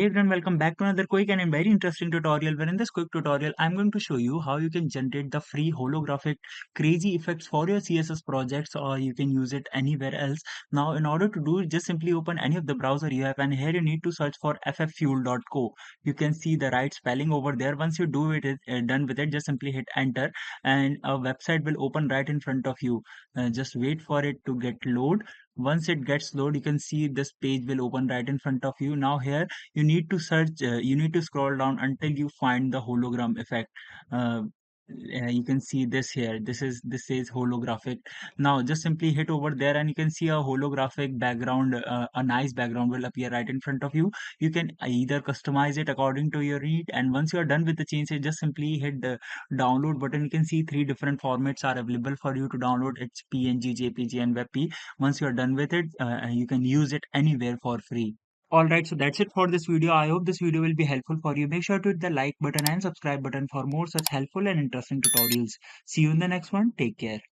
everyone, welcome back to another quick and very interesting tutorial where in this quick tutorial I'm going to show you how you can generate the free holographic crazy effects for your CSS projects, or you can use it anywhere else. Now in order to do it, just simply open any of the browser you have, and here you need to search for fffuel.co. You can see the right spelling over there. Once you do it, done with it, just simply hit enter and a website will open right in front of you. Just wait for it to get load. Once it gets load, you can see this page will open right in front of you. Now here you need to search, you need to scroll down until you find the hologram effect. uh, you can see this here. This says holographic. Now just simply hit over there and you can see a holographic background. A nice background will appear right in front of you. You can either customize it according to your need, and once you are done with the changes, just simply hit the download button. You can see three different formats are available for you to download. It's PNG, JPG and WebP. Once you are done with it, you can use it anywhere for free. Alright, so that's it for this video. I hope this video will be helpful for you. Make sure to hit the like button and subscribe button for more such helpful and interesting tutorials. See you in the next one. Take care.